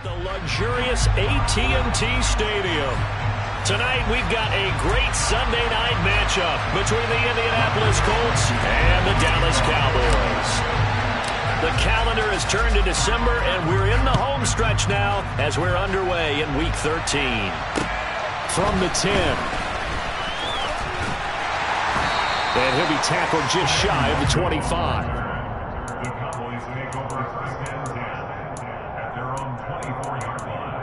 At the luxurious AT&T Stadium. Tonight we've got a great Sunday night matchup between the Indianapolis Colts and the Dallas Cowboys. The calendar has turned to December, and we're in the home stretch now as we're underway in Week 13. From the 10. And he'll be tackled just shy of the 25. The Cowboys take over first and 10 at their own 24-yard line.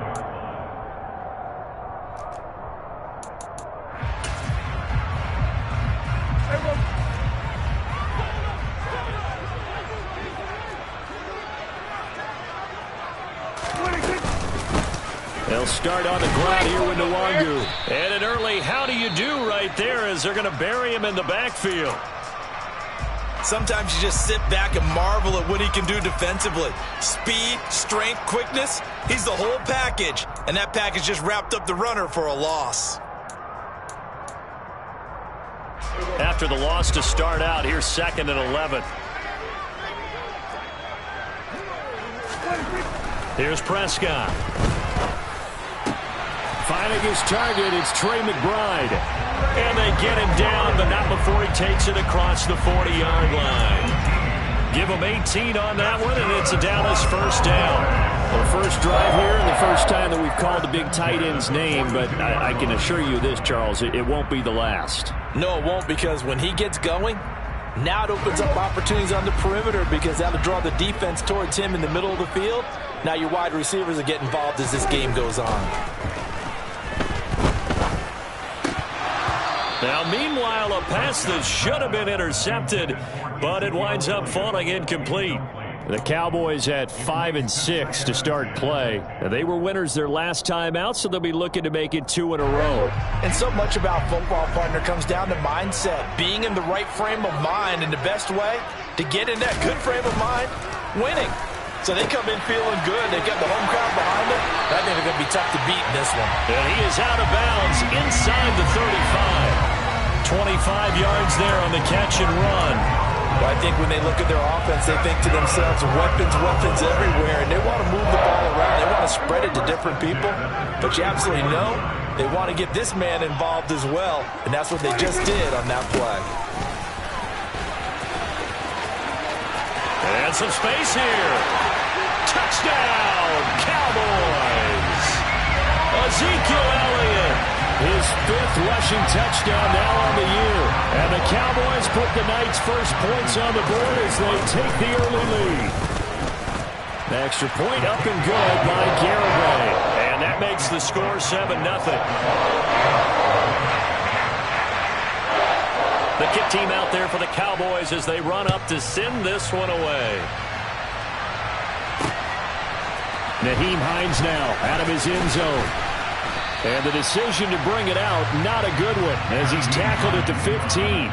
They'll start on the ground here with Nwangu. And an early how do you do right there as they're going to bury him in the backfield. Sometimes you just sit back and marvel at what he can do defensively. Speed, strength, quickness, he's the whole package. And that package just wrapped up the runner for a loss. After the loss to start out, here's 2nd and 11. Here's Prescott. Finding his target, it's Trey McBride. And they get him down, but not before he takes it across the 40-yard line. Give him 18 on that one, and it's a Dallas first down. Well, first drive here, and the first time that we've called the big tight end's name, but I can assure you this, Charles, it won't be the last. No, it won't, because when he gets going, now it opens up opportunities on the perimeter because that'll draw the defense towards him in the middle of the field. Now your wide receivers will get involved as this game goes on. Now, meanwhile, a pass that should have been intercepted, but it winds up falling incomplete. The Cowboys at 5-6 to start play. They were winners their last time out, so they'll be looking to make it 2 in a row. And so much about football, partner, comes down to mindset. Being in the right frame of mind, and the best way to get in that good frame of mind, winning. So they come in feeling good. They've got the home crowd behind them. I think they're going to be tough to beat in this one. And he is out of bounds inside the 35. 25 yards there on the catch and run. Well, I think when they look at their offense, they think to themselves, weapons, weapons everywhere, and they want to move the ball around. They want to spread it to different people. But you absolutely know they want to get this man involved as well, and that's what they just did on that play. And some space here. Touchdown, Cowboys. Ezekiel Elliott, his 5th rushing touchdown now on the year. And the Cowboys put the night's first points on the board as they take the early lead. The extra point up and good by Garibay. And that makes the score 7-0. The kick team out there for the Cowboys as they run up to send this one away. Nyheim Hines now out of his end zone. And the decision to bring it out, not a good one, as he's tackled at the 15.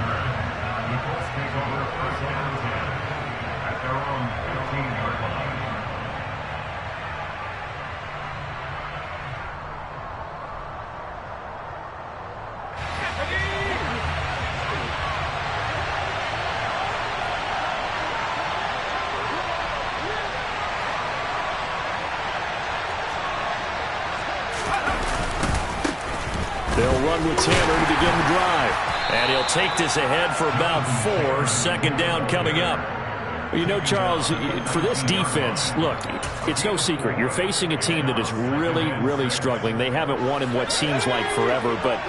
They'll run with Tanner to begin the drive. And he'll take this ahead for about 4. 2nd down coming up. You know, Charles, for this defense, look, it's no secret. You're facing a team that is really, really struggling. They haven't won in what seems like forever, but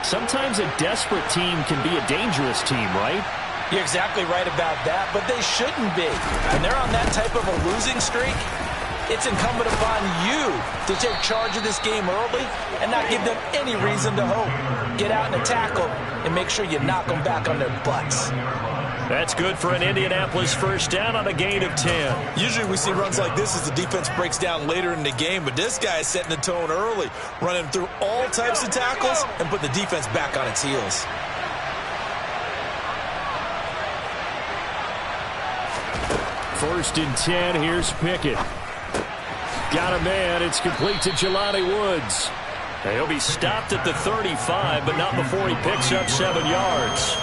sometimes a desperate team can be a dangerous team, right? You're exactly right about that, but they shouldn't be. When they're on that type of a losing streak, it's incumbent upon you to take charge of this game early and not give them any reason to hope. Get out and tackle and make sure you knock them back on their butts. That's good for an Indianapolis first down on a gain of 10. Usually we see runs like this as the defense breaks down later in the game, but this guy is setting the tone early, running through all types of tackles and put the defense back on its heels. First and 10, here's Pickett. Got a man, it's complete to Jelani Woods. And he'll be stopped at the 35, but not before he picks up 7 yards.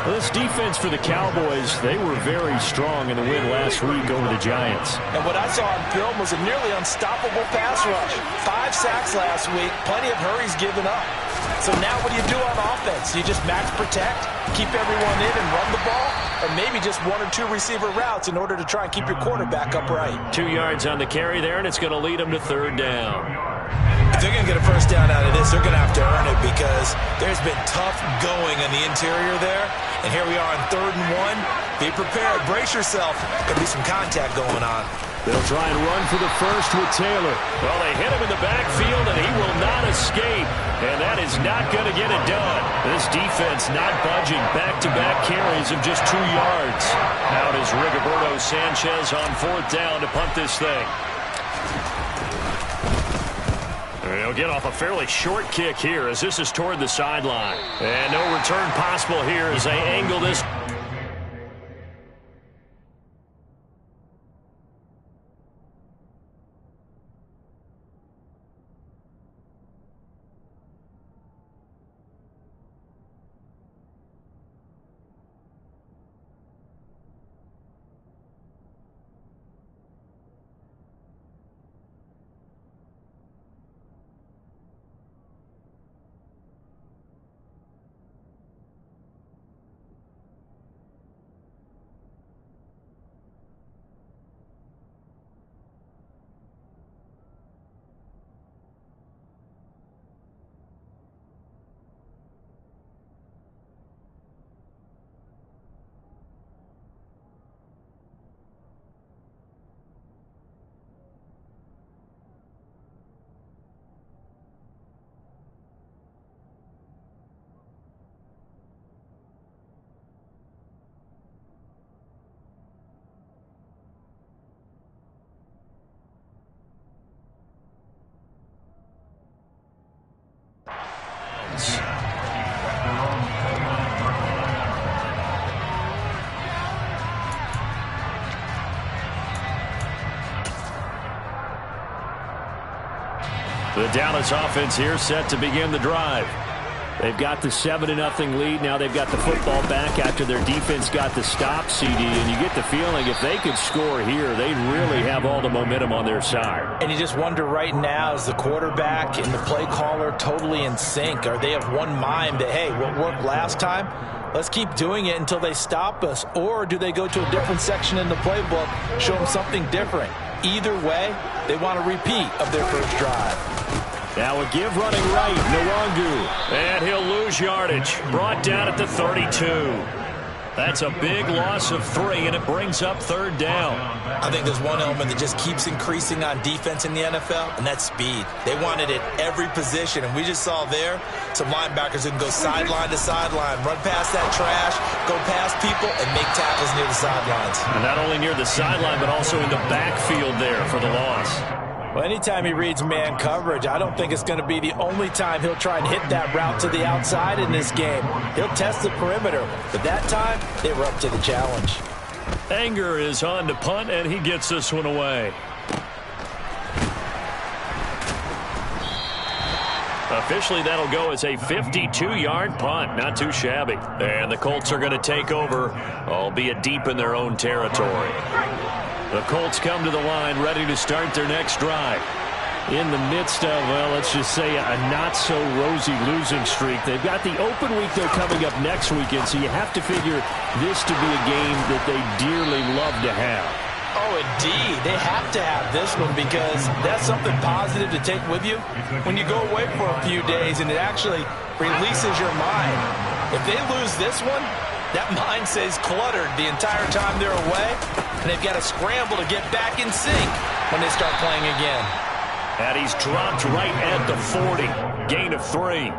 Well, this defense for the Cowboys, they were very strong in the win last week over the Giants. And what I saw on film was a nearly unstoppable pass rush. 5 sacks last week, plenty of hurries given up. So now what do you do on offense? You just max protect, keep everyone in and run the ball, or maybe just 1 or 2 receiver routes in order to try and keep your quarterback upright. 2 yards on the carry there, and it's going to lead them to 3rd down. If they're going to get a first down out of this, they're going to have to earn it because there's been tough going on the interior there. And here we are on 3rd and 1. Be prepared. Brace yourself. Going to be some contact going on. They'll try and run for the first with Taylor. Well, they hit him in the backfield, and he will not escape. And that is not going to get it done. This defense not budging. Back-to-back carries of just 2 yards. Out is Rigoberto Sanchez on 4th down to punt this thing. They'll get off a fairly short kick here as this is toward the sideline. And no return possible here as they angle this. The Dallas offense here set to begin the drive. They've got the 7-0 lead. Now they've got the football back after their defense got the stop, CD. And you get the feeling if they could score here, they'd really have all the momentum on their side. And you just wonder right now, is the quarterback and the play caller totally in sync? Are they of one mind that, hey, what worked last time, let's keep doing it until they stop us? Or do they go to a different section in the playbook, show them something different? Either way, they want a repeat of their first drive. Now a give running right, Nwangu. And he'll lose yardage. Brought down at the 32. That's a big loss of 3, and it brings up 3rd down. I think there's one element that just keeps increasing on defense in the NFL, and that's speed. They want it at every position, and we just saw there some linebackers who can go sideline to sideline, run past that trash, go past people, and make tackles near the sidelines. And not only near the sideline, but also in the backfield there for the loss. Well, anytime he reads man coverage, I don't think it's going to be the only time he'll try and hit that route to the outside in this game. He'll test the perimeter, but that time, they were up to the challenge. Anger is on to punt, and he gets this one away. Officially, that'll go as a 52-yard punt. Not too shabby. And the Colts are going to take over, albeit deep in their own territory. The Colts come to the line ready to start their next drive. In the midst of, well, let's just say a not-so-rosy losing streak. They've got the open week, though, coming up next weekend, so you have to figure this to be a game that they dearly love to have. Oh, indeed. They have to have this one because that's something positive to take with you when you go away for a few days, and it actually releases your mind. If they lose this one, that mind stays cluttered the entire time they're away, and they've got to scramble to get back in sync when they start playing again. And he's dropped right at the 40. Gain of 3.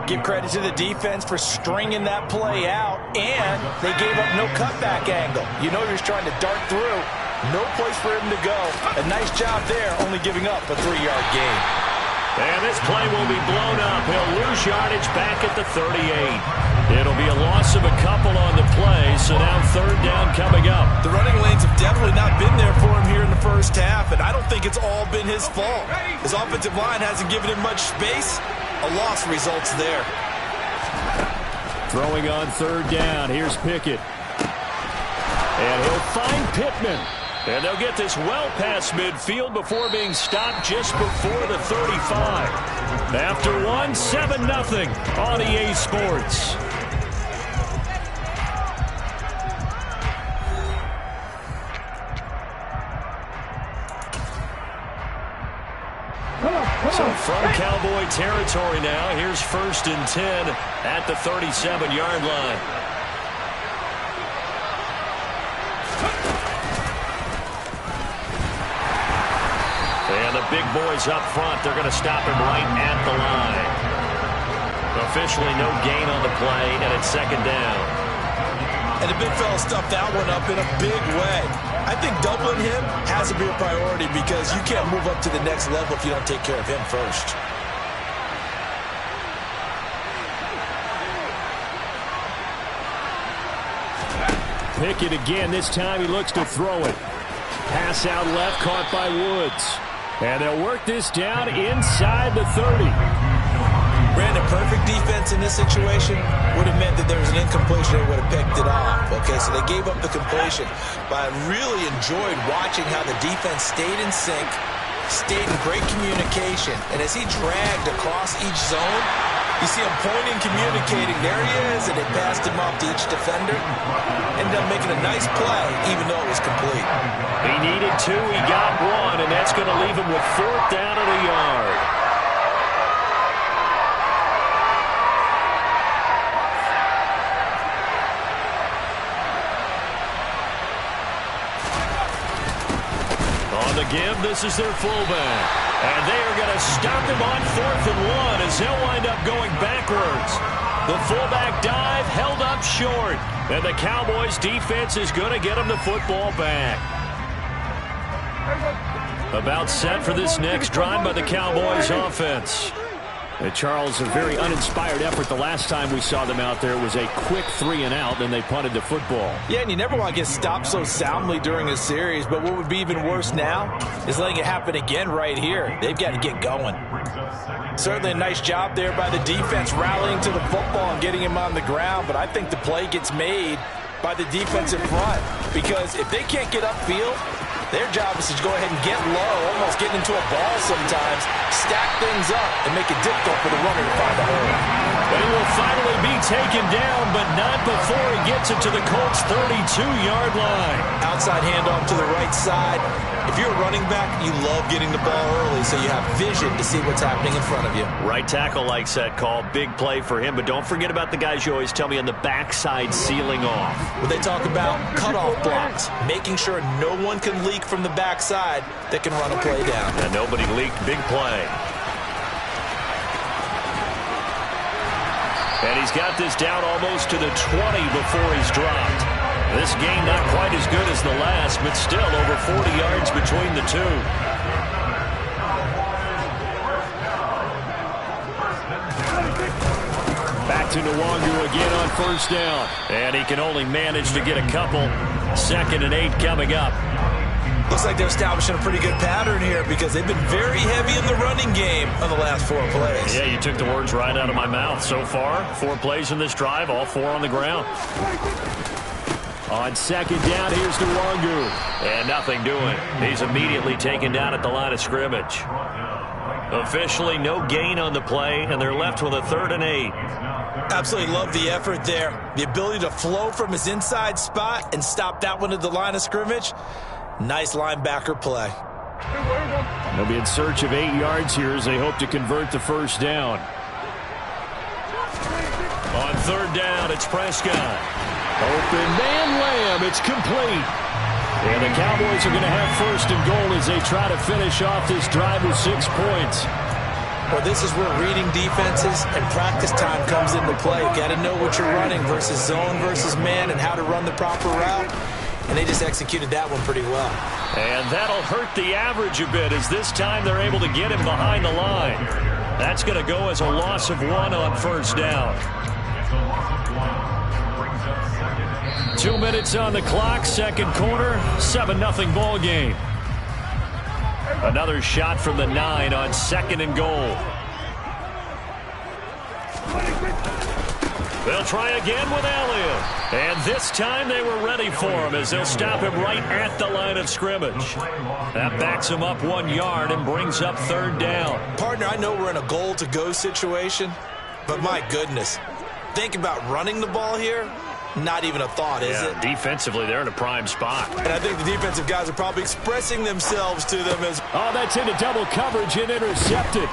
Give credit to the defense for stringing that play out, and they gave up no cutback angle. You know you're trying to dart through. No place for him to go. A nice job there, only giving up a 3-yard gain. And this play will be blown up. He'll lose yardage back at the 38. It'll be a loss of a couple on the play, so now 3rd down coming up. The running lanes have definitely not been there for him here in the first half, and I don't think it's all been his fault. His offensive line hasn't given him much space. A loss results there. Throwing on third down. Here's Pickett. And he'll find Pittman. And they'll get this well past midfield before being stopped just before the 35. After one, 7-0 on EA Sports. So from Cowboy territory now, here's 1st and 10 at the 37-yard line. And the big boys up front, they're going to stop him right at the line. Officially no gain on the play, and it's 2nd down. And the big fella stuffed that one up in a big way. I think doubling him has to be a priority because you can't move up to the next level if you don't take care of him first. Pickett again. This time he looks to throw it. Pass out left, caught by Woods. And they'll work this down inside the 30. Brandon, perfect defense in this situation would have meant that there was an incompletion. They would have picked it off. Okay, so they gave up the completion. But I really enjoyed watching how the defense stayed in sync, stayed in great communication. And as he dragged across each zone, you see him pointing, communicating. There he is, and they passed him off to each defender. Ended up making a nice play, even though it was complete. He needed 2, he got 1, and that's going to leave him with 4th down and a yard. On the give, this is their fullback. And they are going to stop him on 4th and 1 as he'll wind up going backwards. The fullback dive held up short. And the Cowboys defense is going to get him the football back. About set for this next drive by the Cowboys offense. Charles, a very uninspired effort the last time we saw them out there. It was a quick 3-and-out, then they punted the football. Yeah, and you never want to get stopped so soundly during a series, but what would be even worse now is letting it happen again right here. They've got to get going. Certainly a nice job there by the defense rallying to the football and getting him on the ground, but I think the play gets made by the defensive front because if they can't get upfield, their job is to go ahead and get low, almost getting into a ball sometimes, stack things up, and make it difficult for the runner to find a hole. But he will finally be taken down, but not before he gets it to the Colts' 32-yard line. Outside handoff to the right side. If you're a running back, you love getting the ball early so you have vision to see what's happening in front of you. Right tackle likes that call. Big play for him, but don't forget about the guys you always tell me on the backside sealing off. When they talk about cutoff blocks, making sure no one can leak from the backside that can run a play down. And nobody leaked. Big play. And he's got this down almost to the 20 before he's dropped. This game not quite as good as the last, but still over 40 yards between the two. Back to Nwangu again on 1st down. And he can only manage to get a couple. 2nd and 8 coming up. Looks like they're establishing a pretty good pattern here because they've been very heavy in the running game on the last 4 plays. Yeah, you took the words right out of my mouth. So far, 4 plays in this drive, all 4 on the ground. On 2nd down, here's Nwangu. And nothing doing. He's immediately taken down at the line of scrimmage. Officially no gain on the play, and they're left with a 3rd and 8. Absolutely love the effort there. The ability to flow from his inside spot and stop that one at the line of scrimmage. Nice linebacker play. They'll be in search of 8 yards here as they hope to convert the 1st down. On 3rd down, it's Prescott. Open man Lamb. It's complete. And the Cowboys are going to have 1st and goal as they try to finish off this drive with 6 points. Well, this is where reading defenses and practice time comes into play. You've got to know what you're running versus zone versus man and how to run the proper route. And they just executed that one pretty well. And that'll hurt the average a bit as this time they're able to get him behind the line. That's going to go as a loss of 1 on 1st down. 2 minutes on the clock, 2nd quarter, 7-0 ball game. Another shot from the 9 on 2nd and goal. They'll try again with Elliott. And this time they were ready for him as they'll stop him right at the line of scrimmage. That backs him up 1 yard and brings up third down. Partner, I know we're in a goal-to-go situation, but my goodness, think about running the ball here. Not even a thought, is it? Defensively, they're in a prime spot. And I think the defensive guys are probably expressing themselves to them as... Oh, that's into double coverage and intercepted.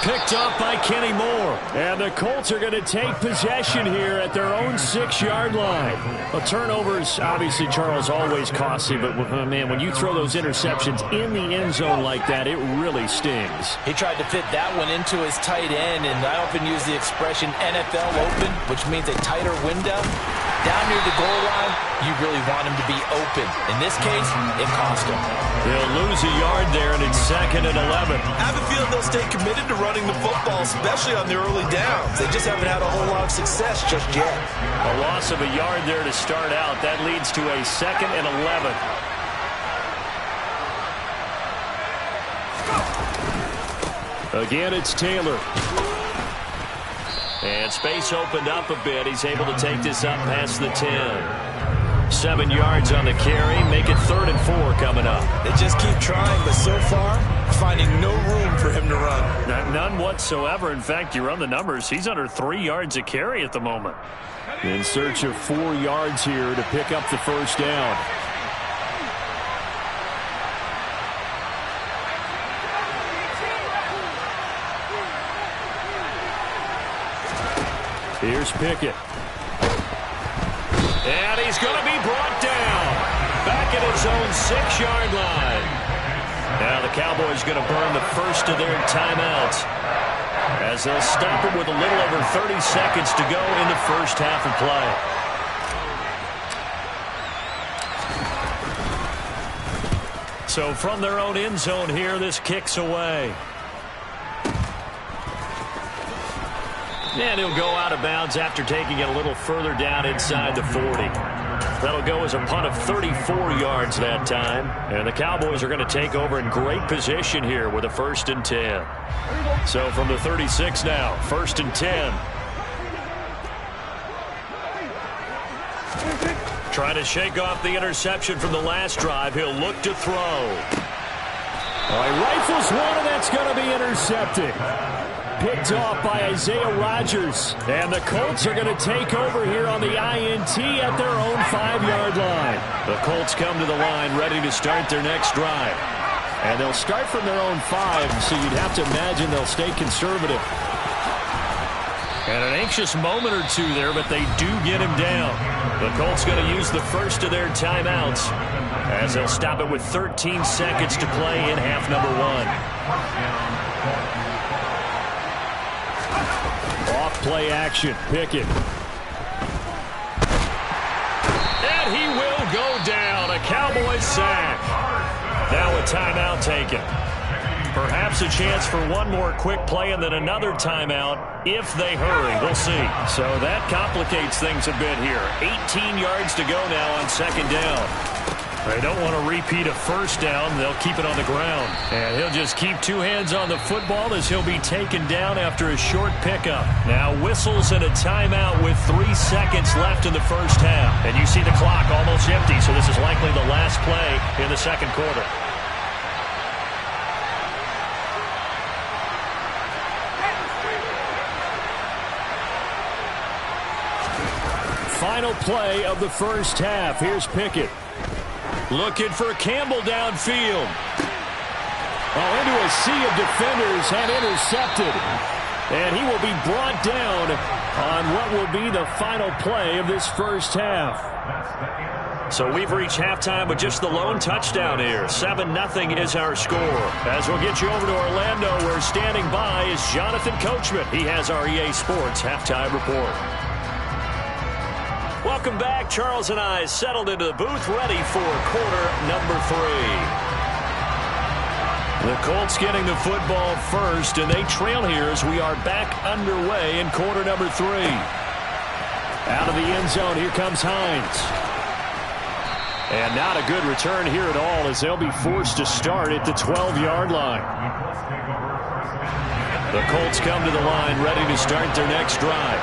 Picked up by Kenny Moore. And the Colts are going to take possession here at their own 6-yard line. A turnovers, obviously, Charles, always costly. But, man, when you throw those interceptions in the end zone like that, it really stings. He tried to fit that one into his tight end, and I often use the expression NFL open, which means a tighter window. Down near the goal line, you really want him to be open. In this case, it cost him. They'll lose a yard there, and it's 2nd and 11. I have a feeling they'll stay committed to running the football, especially on the early downs. They just haven't had a whole lot of success just yet. A loss of a yard there to start out. That leads to a 2nd and 11. Again, it's Taylor. And space opened up a bit. He's able to take this up past the 10. 7 yards on the carry. Make it 3rd and 4 coming up. They just keep trying, but so far, finding no room for him to run. None whatsoever. In fact, you run the numbers. He's under 3 yards a carry at the moment. In search of 4 yards here to pick up the first down. Here's Pickett. And he's going to be brought down. Back at his own 6-yard line. Now the Cowboys going to burn the first of their timeouts as they'll stop it with a little over 30 seconds to go in the first half of play. So from their own end zone here, this kicks away. And he'll go out of bounds after taking it a little further down inside the 40. That'll go as a punt of 34 yards that time. And the Cowboys are going to take over in great position here with a 1st and 10. So from the 36 now, 1st and 10. Trying to shake off the interception from the last drive. He'll look to throw. Oh, he rifles one, and that's going to be intercepted. Picked off by Isaiah Rodgers. And the Colts are going to take over here on the INT at their own 5-yard line. The Colts come to the line ready to start their next drive. And they'll start from their own 5, so you'd have to imagine they'll stay conservative. And an anxious moment or two there, but they do get him down. The Colts going to use the first of their timeouts as they'll stop it with 13 seconds to play in half number 1. Off-play action, Pickett. And he will go down. A Cowboys sack. Now a timeout taken. Perhaps a chance for one more quick play and then another timeout if they hurry. We'll see. So that complicates things a bit here. 18 yards to go now on 2nd down. They don't want to repeat a first down. They'll keep it on the ground. And he'll just keep 2 hands on the football as he'll be taken down after a short pickup. Now whistles and a timeout with 3 seconds left in the first half. And you see the clock almost empty, so this is likely the last play in the second quarter. Final play of the first half. Here's Pickett. Looking for Campbell downfield. Oh, into a sea of defenders and intercepted. And he will be brought down on what will be the final play of this first half. So we've reached halftime with just the lone touchdown here. 7-0 is our score. As we'll get you over to Orlando, where standing by is Jonathan Coachman. He has our EA Sports halftime report. Welcome back. Charles and I settled into the booth, ready for quarter number 3. The Colts getting the football first, and they trail here as we are back underway in quarter number 3. Out of the end zone, here comes Hines. And not a good return here at all as they'll be forced to start at the 12-yard line. The Colts come to the line ready to start their next drive.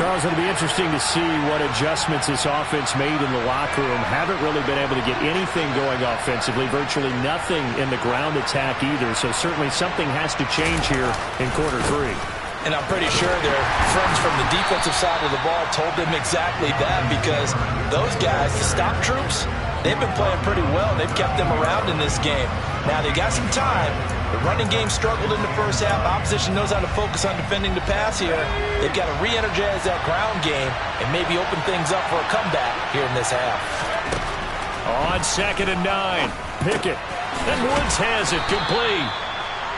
Charles, it'll be interesting to see what adjustments this offense made in the locker room. Haven't really been able to get anything going offensively, virtually nothing in the ground attack either. So certainly something has to change here in quarter 3. And I'm pretty sure their friends from the defensive side of the ball told them exactly that, because those guys, the stop troops, they've been playing pretty well. They've kept them around in this game. Now, they got some time. The running game struggled in the first half. Opposition knows how to focus on defending the pass here. They've got to re-energize that ground game and maybe open things up for a comeback here in this half. On 2nd and 9, Pickett. And Woods has it complete.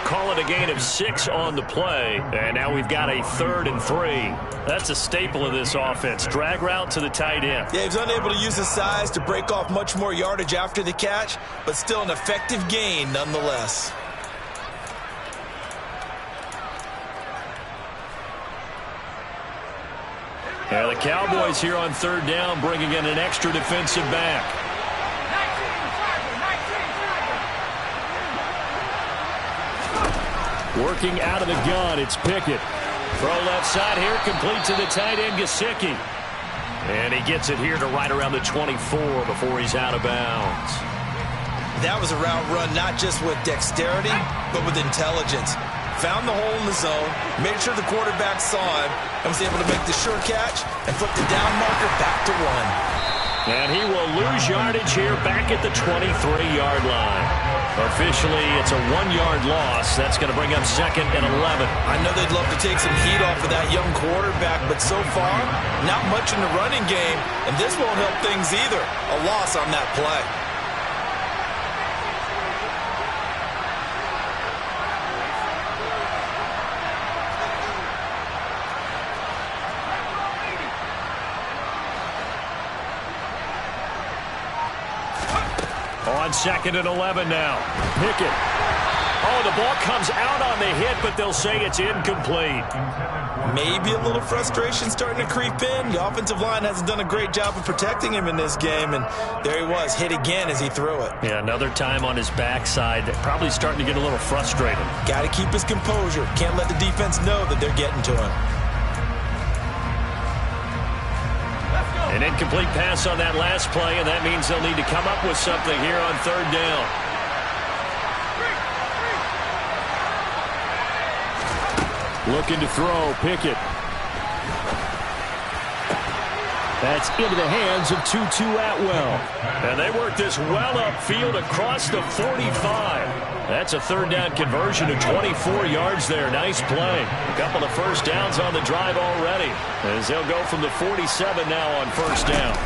Call it a gain of 6 on the play. And now we've got a 3rd and 3. That's a staple of this offense. Drag route to the tight end. Yeah, he's unable to use his size to break off much more yardage after the catch, but still an effective gain nonetheless. Yeah, the Cowboys here on 3rd down, bringing in an extra defensive back. Working out of the gun, it's Pickett. Throw left side here, complete to the tight end, Gesicki. And he gets it here to right around the 24 before he's out of bounds. That was a route run not just with dexterity, but with intelligence. Found the hole in the zone, made sure the quarterback saw him, and was able to make the sure catch and flip the down marker back to 1. And he will lose yardage here back at the 23-yard line. Officially, it's a 1-yard loss. That's going to bring up 2nd and 11. I know they'd love to take some heat off of that young quarterback, but so far, not much in the running game, and this won't help things either. A loss on that play. On 2nd and 11 now. Pickett. Oh, the ball comes out on the hit, but they'll say it's incomplete. Maybe a little frustration starting to creep in. The offensive line hasn't done a great job of protecting him in this game, and there he was, hit again as he threw it. Yeah, another time on his backside. Probably starting to get a little frustrated. Got to keep his composure. Can't let the defense know that they're getting to him. An incomplete pass on that last play, and that means they'll need to come up with something here on 3rd down. Looking to throw, Pickett. That's into the hands of Tutu Atwell. And they work this well upfield across the 45. That's a 3rd down conversion of 24 yards there. Nice play. A couple of first downs on the drive already, as they'll go from the 47 now on 1st down.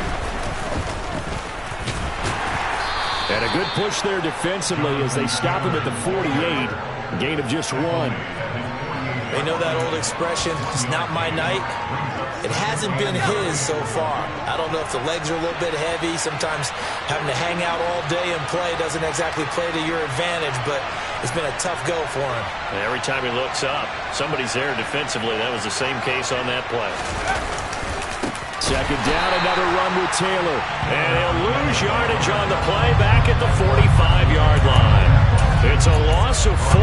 And a good push there defensively as they stop him at the 48. Gain of just 1. They know that old expression, it's not my night. It hasn't been his so far. I don't know if the legs are a little bit heavy. Sometimes having to hang out all day and play doesn't exactly play to your advantage, but it's been a tough go for him. And every time he looks up, somebody's there defensively. That was the same case on that play. 2nd down, another run with Taylor. And he'll lose yardage on the play back at the 45-yard line. It's a loss of 4.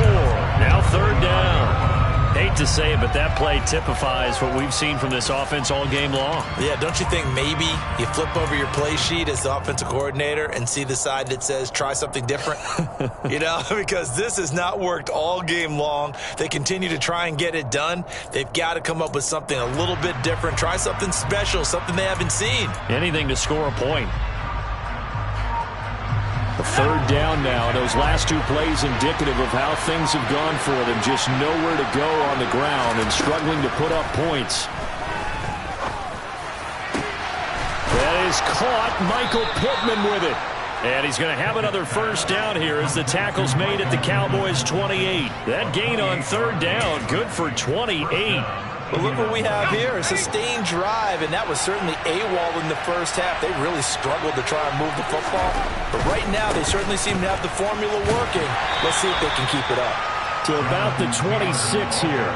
Now 3rd down. Hate to say it, but that play typifies what we've seen from this offense all game long. Yeah, don't you think maybe you flip over your play sheet as the offensive coordinator and see the side that says try something different? You know, because this has not worked all game long. They continue to try and get it done. They've got to come up with something a little bit different. Try something special, something they haven't seen. Anything to score a point. The 3rd down now. Those last 2 plays indicative of how things have gone for them. Just nowhere to go on the ground and struggling to put up points. That is caught. Michael Pittman with it. And he's going to have another first down here as the tackle's made at the Cowboys' 28. That gain on 3rd down, good for 28. But look what we have here, a sustained drive, and that was certainly AWOL in the first half. They really struggled to try and move the football. But right now, they certainly seem to have the formula working. Let's see if they can keep it up. To about the 26 here.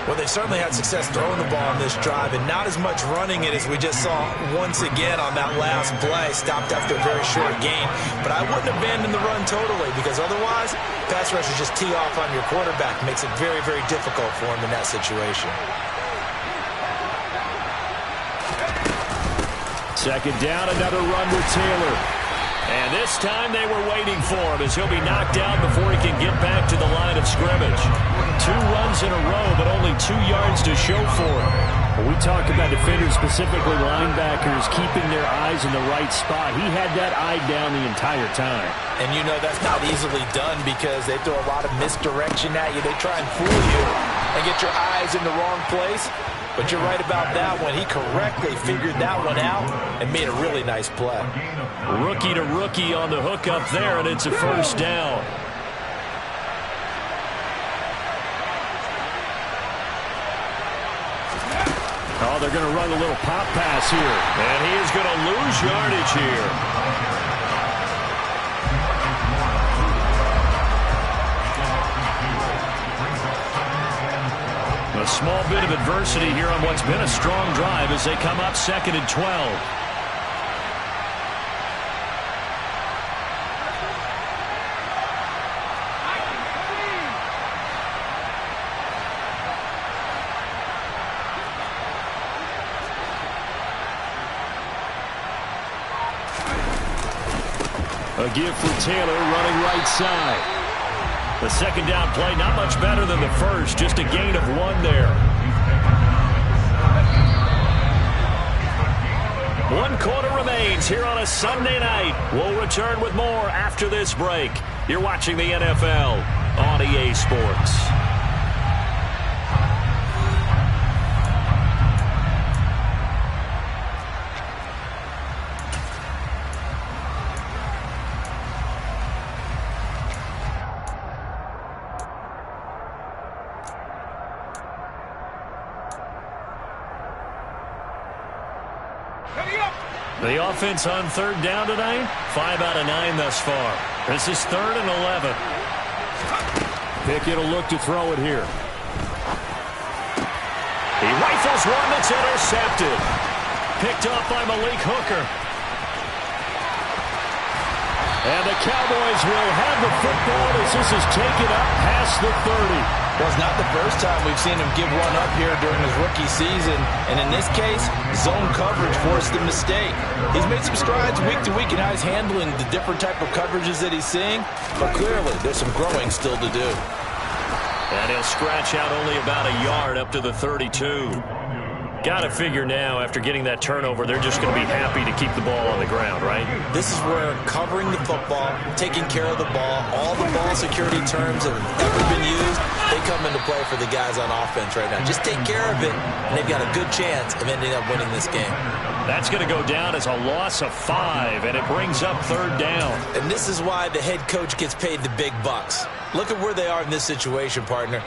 Well, they certainly had success throwing the ball on this drive, and not as much running it as we just saw once again on that last play. Stopped after a very short gain. But I wouldn't abandon the run totally, because otherwise, pass rushers just tee off on your quarterback. Makes it very, very difficult for him in that situation. Second down, another run with Taylor. And this time they were waiting for him as he'll be knocked down before he can get back to the line of scrimmage. 2 runs in a row, but only 2 yards to show for him. When we talk about defenders, specifically linebackers, keeping their eyes in the right spot, he had that eye down the entire time. And you know that's not easily done because they throw a lot of misdirection at you. They try and fool you and get your eyes in the wrong place. But you're right about that one. He correctly figured that one out and made a really nice play. Rookie to rookie on the hook up there, and it's a first down. Oh, they're going to run a little pop pass here. And he is going to lose yardage here. A small bit of adversity here on what's been a strong drive as they come up 2nd and 12. A give for Taylor running right side. The second down play, not much better than the first, just a gain of 1 there. 1 quarter remains here on a Sunday night. We'll return with more after this break. You're watching the NFL on EA Sports. The offense on 3rd down tonight, 5 out of 9 thus far. This is 3rd and 11. Pickett will look to throw it here. He rifles one that's intercepted. Picked up by Malik Hooker. And the Cowboys will have the football as this is taken up past the 30. Well, it's not the first time we've seen him give one up here during his rookie season. And in this case, zone coverage forced the mistake. He's made some strides week to week in how he's handling the different type of coverages that he's seeing. But clearly, there's some growing still to do. And he'll scratch out only about a yard up to the 32. Got to figure now, after getting that turnover, they're just going to be happy to keep the ball on the ground, right? This is where covering the football, taking care of the ball, all the ball security terms that have ever been used, they come into play for the guys on offense right now. Just take care of it, and they've got a good chance of ending up winning this game. That's going to go down as a loss of 5, and it brings up 3rd down. And this is why the head coach gets paid the big bucks. Look at where they are in this situation, partner.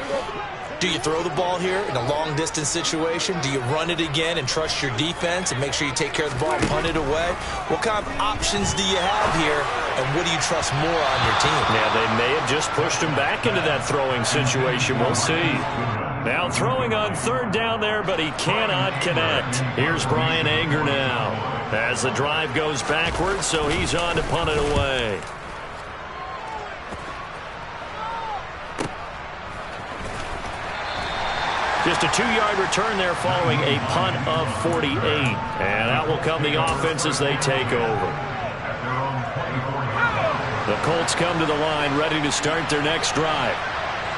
Do you throw the ball here in a long-distance situation? Do you run it again and trust your defense and make sure you take care of the ball and punt it away? What kind of options do you have here, and what do you trust more on your team? Yeah, they may have just pushed him back into that throwing situation. We'll see. Now throwing on 3rd down there, but he cannot connect. Here's Brian Anger now as the drive goes backwards, so he's on to punt it away. Just a 2-yard return there following a punt of 48. And out will come the offense as they take over. The Colts come to the line ready to start their next drive.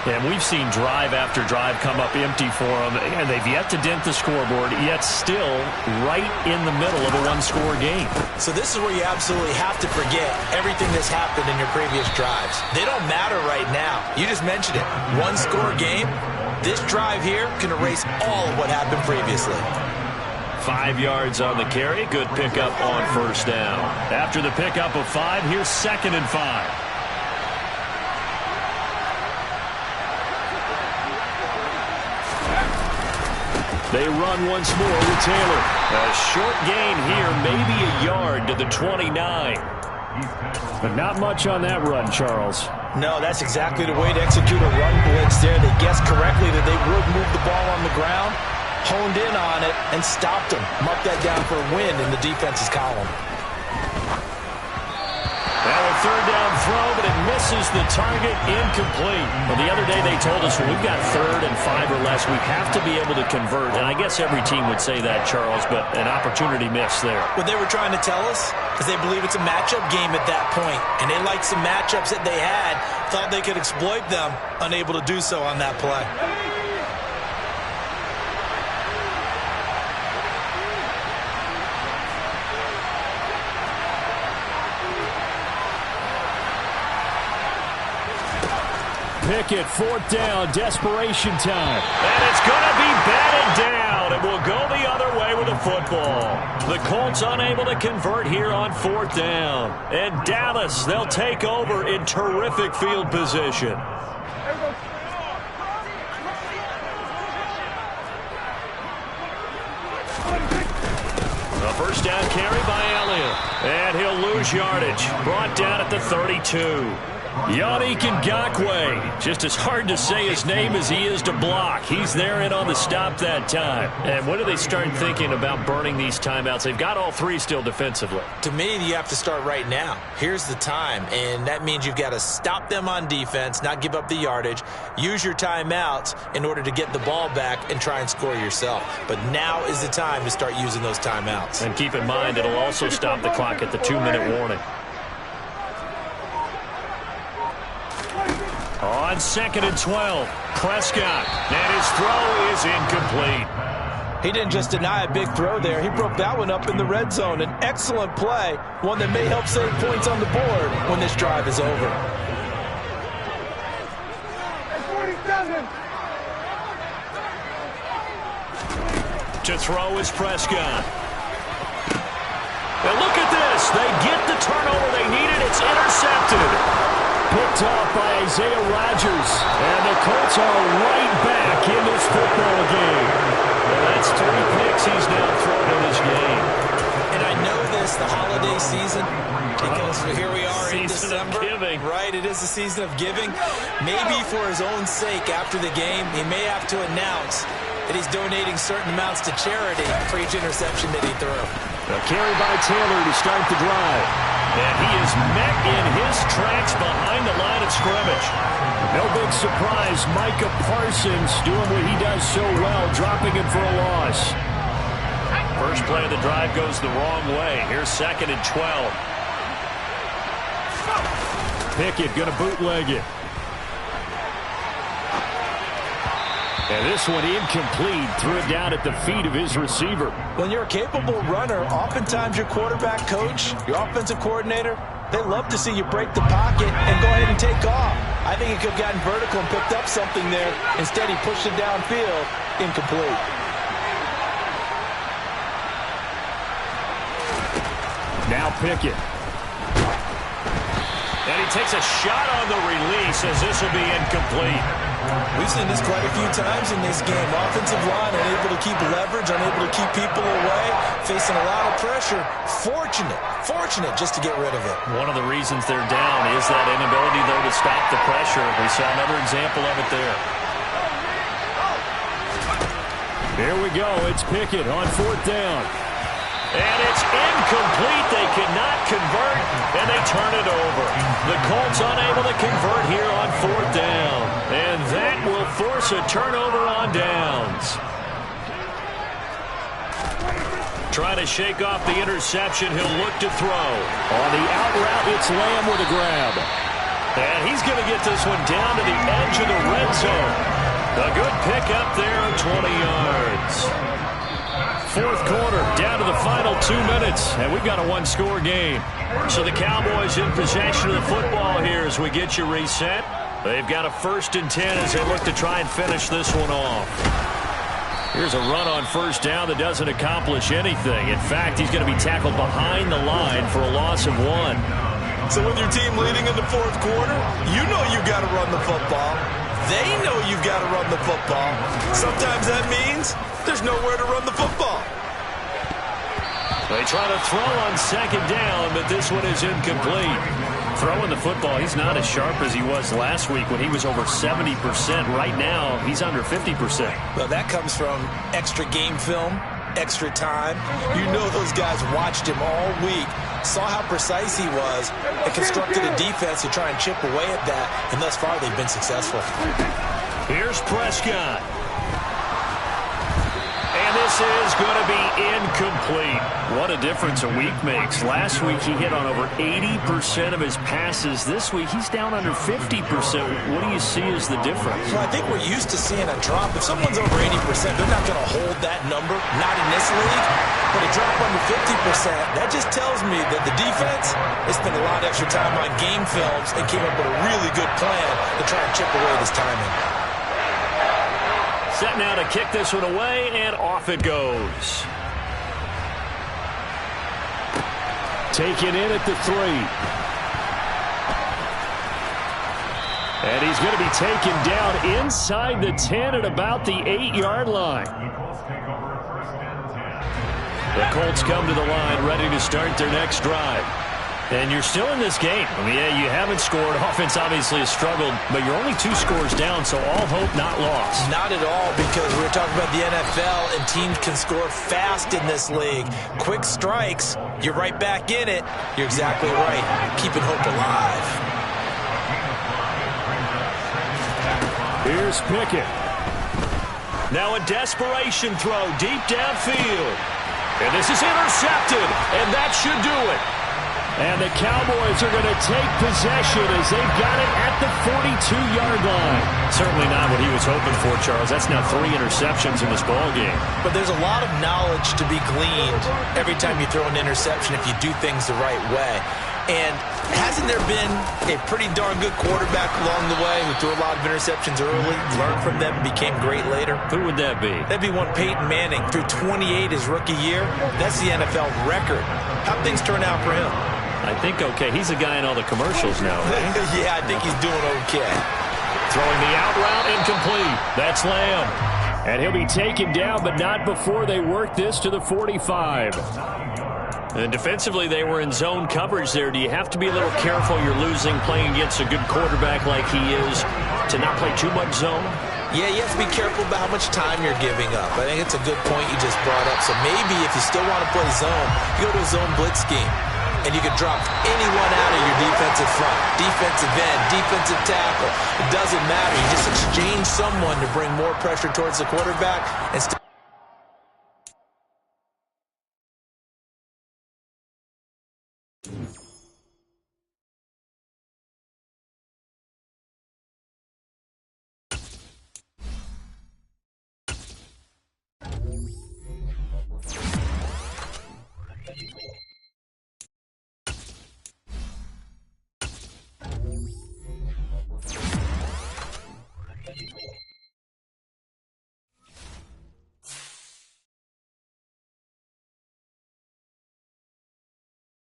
And we've seen drive after drive come up empty for them, and they've yet to dent the scoreboard, yet still right in the middle of a 1-score game. So this is where you absolutely have to forget everything that's happened in your previous drives. They don't matter right now. You just mentioned it. 1-score game. This drive here can erase all of what happened previously. 5 yards on the carry. Good pickup on 1st down. After the pickup of 5, here's 2nd and 5. They run once more with Taylor. A short gain here, maybe a yard to the 29. But not much on that run, Charles. No, that's exactly the way to execute a run blitz there. They guessed correctly that they would move the ball on the ground, honed in on it, and stopped them. Mark that down for a win in the defense's column. Now a third down throw, but it misses the target, incomplete. Well, the other day they told us when we've got 3rd and 5 or less, we have to be able to convert. And I guess every team would say that, Charles, but an opportunity missed there. What they were trying to tell us is they believe it's a matchup game at that point, and they liked some matchups that they had, thought they could exploit them, unable to do so on that play. Pickett, 4th down, desperation time. And it's going to be batted down. It will go the other way with the football. The Colts unable to convert here on 4th down. And Dallas, they'll take over in terrific field position. A first down carry by Elliott. And he'll lose yardage. Brought down at the 32. Yannick Ngakoue, just as hard to say his name as he is to block. He's there in on the stop that time. And when do they start thinking about burning these timeouts? They've got all 3 still defensively. To me, you have to start right now. Here's the time, and that means you've got to stop them on defense, not give up the yardage, use your timeouts in order to get the ball back and try and score yourself. But now is the time to start using those timeouts. And keep in mind, it'll also stop the clock at the 2-minute warning. On 2nd and 12, Prescott, and his throw is incomplete. He didn't just deny a big throw there. He broke that one up in the red zone. An excellent play, one that may help save points on the board when this drive is over. To throw is Prescott. And look at this. They get the turnover they needed. It's intercepted. Picked off by Isaiah Rodgers. And the Colts are right back in this football game. And that's 3 picks he's now thrown in this game. And I know this, the holiday season, because here we are in December. Giving. Right, it is the season of giving. Maybe for his own sake after the game, he may have to announce that he's donating certain amounts to charity for each interception that he threw. A carry by Taylor to start the drive. And he is met in his tracks behind the line of scrimmage. No big surprise, Micah Parsons doing what he does so well, dropping him for a loss. First play of the drive goes the wrong way. Here's 2nd and 12. Pickett going to bootleg it. And this one incomplete. Threw it down at the feet of his receiver. When you're a capable runner, oftentimes your quarterback coach, your offensive coordinator, they love to see you break the pocket and go ahead and take off. I think he could have gotten vertical and picked up something there. Instead, he pushed it downfield. Incomplete. Now Pickett. And he takes a shot on the release as this will be incomplete. We've seen this quite a few times in this game. Offensive line unable to keep leverage, unable to keep people away, facing a lot of pressure. Fortunate just to get rid of it. One of the reasons they're down is that inability, though, to stop the pressure. We saw another example of it there. Here we go. It's Pickett on 4th down. And it's incomplete. They cannot convert, and they turn it over. The Colts unable to convert here on 4th down. And that will force a turnover on downs. Trying to shake off the interception. He'll look to throw. On the out route, it's Lamb with a grab. And he's going to get this one down to the edge of the red zone. A good pick up there of 20 yards. 4th quarter, down to the final 2 minutes, and we've got a 1-score game. So the Cowboys in possession of the football here as we get you reset. They've got a 1st and 10 as they look to try and finish this one off. Here's a run on 1st down that doesn't accomplish anything. In fact, he's going to be tackled behind the line for a loss of 1. So with your team leading in the 4th quarter, you know you've got to run the football. They know you've got to run the football. Sometimes that means there's nowhere to run the football. They try to throw on 2nd down, but this one is incomplete. Throwing the football, he's not as sharp as he was last week when he was over 70%. Right now, he's under 50%. Well, that comes from extra game film, extra time. You know those guys watched him all week saw how precise he was, and constructed a defense to try and chip away at that, and thus far they've been successful. Here's Prescott. And this is going to be incomplete. What a difference a week makes. Last week he hit on over 80% of his passes. This week he's down under 50%. What do you see as the difference? Well, I think we're used to seeing a drop. If someone's over 80%, they're not going to hold that number, not in this league. But a drop under 50%, that just tells me that the defense, they spent a lot of extra time on game films and came up with a really good plan to try and chip away this timing. Set now to kick this one away, and off it goes. Taken in at the 3. And he's going to be taken down inside the 10 at about the 8-yard line. The Colts come to the line ready to start their next drive. And you're still in this game. I mean, yeah, you haven't scored. Offense obviously has struggled, but you're only 2 scores down, so all hope not lost. Not at all, because we're talking about the NFL, and teams can score fast in this league. Quick strikes, you're right back in it. You're exactly right. Keeping hope alive. Here's Pickett. Now a desperation throw deep downfield. And this is intercepted, and that should do it. And the Cowboys are going to take possession as they've got it at the 42-yard line. Certainly not what he was hoping for, Charles. That's now 3 interceptions in this ballgame. But there's a lot of knowledge to be gleaned every time you throw an interception if you do things the right way. And hasn't there been a pretty darn good quarterback along the way who threw a lot of interceptions early, learned from them, became great later? Who would that be? That'd be one Peyton Manning. Threw 28 his rookie year. That's the NFL record. How'd things turn out for him? I think okay. He's a guy in all the commercials now, right? Yeah, I think he's doing okay. Throwing the out route incomplete. That's Lamb. And he'll be taken down, but not before they work this to the 45. And defensively, they were in zone coverage there. Do you have to be a little careful? You're losing playing against a good quarterback like he is to not play too much zone? Yeah, you have to be careful about how much time you're giving up. I think it's a good point you just brought up. So maybe if you still want to play zone, you go to a zone blitz scheme. And you can drop anyone out of your defensive front, defensive end, defensive tackle. It doesn't matter. You just exchange someone to bring more pressure towards the quarterback and